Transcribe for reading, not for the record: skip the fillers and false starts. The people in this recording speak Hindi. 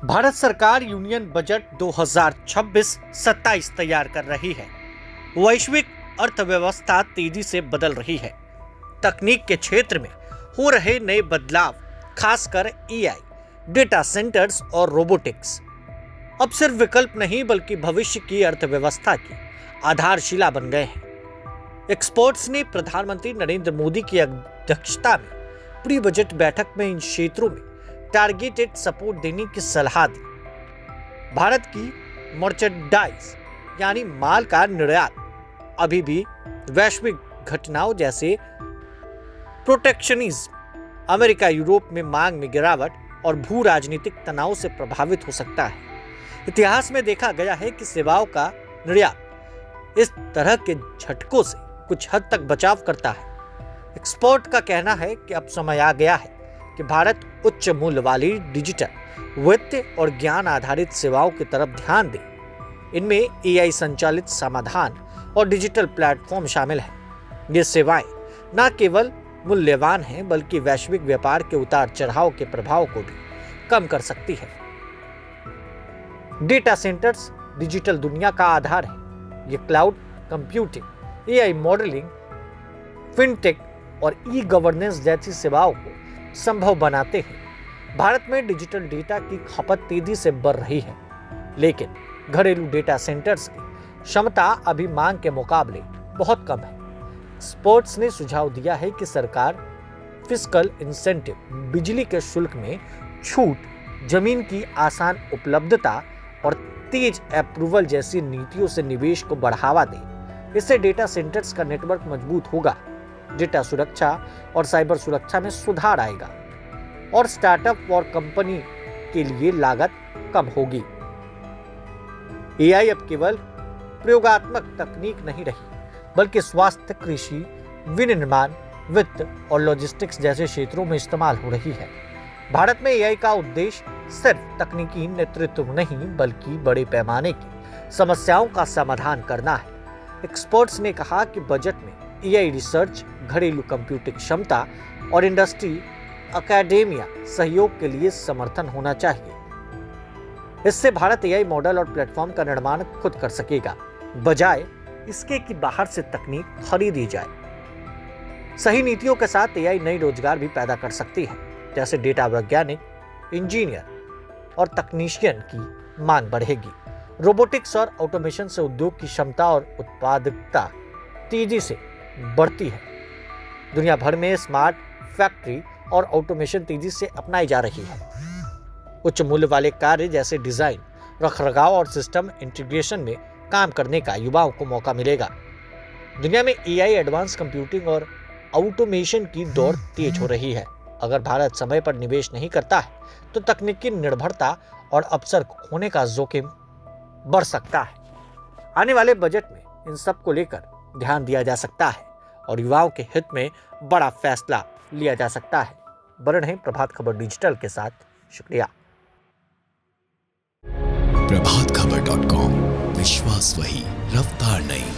भारत सरकार यूनियन बजट 2026-27 तैयार कर रही है। वैश्विक अर्थव्यवस्था तेजी से बदल रही है। तकनीक के क्षेत्र में हो रहे नए बदलाव, खासकर एआई, डेटा सेंटर्स और रोबोटिक्स, अब सिर्फ विकल्प नहीं बल्कि भविष्य की अर्थव्यवस्था की आधारशिला बन गए हैं। एक्सपर्ट्स ने प्रधानमंत्री नरेंद्र मोदी की अध्यक्षता में प्री बजट बैठक में इन क्षेत्रों में टारगेटेड सपोर्ट देने की सलाह दी। भारत की मर्चेंडाइज यानी माल का निर्यात अभी भी वैश्विक घटनाओं जैसे प्रोटेक्शनिज्म, अमेरिका यूरोप में मांग में गिरावट और भू राजनीतिक तनाव से प्रभावित हो सकता है। इतिहास में देखा गया है कि सेवाओं का निर्यात इस तरह के झटकों से कुछ हद तक बचाव करता है। एक्सपर्ट का कहना है कि अब समय आ गया है कि भारत उच्च मूल्य वाली डिजिटल, वित्त और ज्ञान आधारित सेवाओं की तरफ ध्यान दे। इनमें एआई संचालित समाधान और डिजिटल प्लेटफॉर्म शामिल हैं। ये सेवाएं न केवल मूल्यवान हैं बल्कि वैश्विक व्यापार के उतार चढ़ाव के प्रभाव को भी कम कर सकती है। डेटा सेंटर्स डिजिटल दुनिया का आधार है। ये cloud computing, AI modelling, fintech और ई गवर्नेंस जैसी सेवाओं को संभव बनाते हैं। भारत में डिजिटल डेटा की खपत तेजी से बढ़ रही है, लेकिन घरेलू डेटा सेंटर्स की क्षमता अभी मांग के मुकाबले बहुत कम है। एक्सपर्ट्स ने सुझाव दिया है कि सरकार फिस्कल इंसेंटिव, बिजली के शुल्क में छूट, जमीन की आसान उपलब्धता और तेज अप्रूवल जैसी नीतियों से निवेश को बढ़ावा दे। इससे डेटा सेंटर्स का नेटवर्क मजबूत होगा, डेटा सुरक्षा और साइबर सुरक्षा में सुधार आएगा और स्टार्टअप और कंपनी के लिए लागत कम होगी। एआई अब केवल प्रयोगात्मक तकनीक नहीं रही बल्कि स्वास्थ्य, कृषि, विनिर्माण, वित्त और लॉजिस्टिक्स जैसे क्षेत्रों में इस्तेमाल हो रही है। भारत में एआई का उद्देश्य सिर्फ तकनीकी नेतृत्व नहीं बल्कि बड़े पैमाने की समस्याओं का समाधान करना है। एक्सपर्ट्स ने कहा कि बजट में एआई रिसर्च, घरेलू कंप्यूटिंग क्षमता और इंडस्ट्री एकेडेमिया सहयोग के लिए समर्थन होना चाहिए। इससे भारत एआई मॉडल और प्लेटफॉर्म का निर्माण खुद कर सकेगा, बजाय इसके कि बाहर से तकनीक खरीदी जाए। सही नीतियों के साथ एआई नई रोजगार भी पैदा कर सकती है, जैसे डेटा वैज्ञानिक, इंजीनियर और तकनीशियन की मांग बढ़ेगी। रोबोटिक्स और ऑटोमेशन से उद्योग की क्षमता और उत्पादकता तेजी से बढ़ती है। दुनिया भर में स्मार्ट फैक्ट्री और ऑटोमेशन तेजी से अपनाई जा रही है। उच्च मूल्य वाले कार्य जैसे डिजाइन, रखरखाव और सिस्टम इंटीग्रेशन में काम करने का युवाओं को मौका मिलेगा। दुनिया में एआई, एडवांस कंप्यूटिंग और ऑटोमेशन की दौड़ तेज हो रही है। अगर भारत समय पर निवेश नहीं करता है तो तकनीकी निर्भरता और अवसर खोने का जोखिम बढ़ सकता है। आने वाले बजट में इन सब को लेकर ध्यान दिया जा सकता है और युवाओं के हित में बड़ा फैसला लिया जा सकता है। बने रहें प्रभात खबर डिजिटल के साथ। शुक्रिया। प्रभातखबर.com, विश्वास वही, रफ्तार नहीं।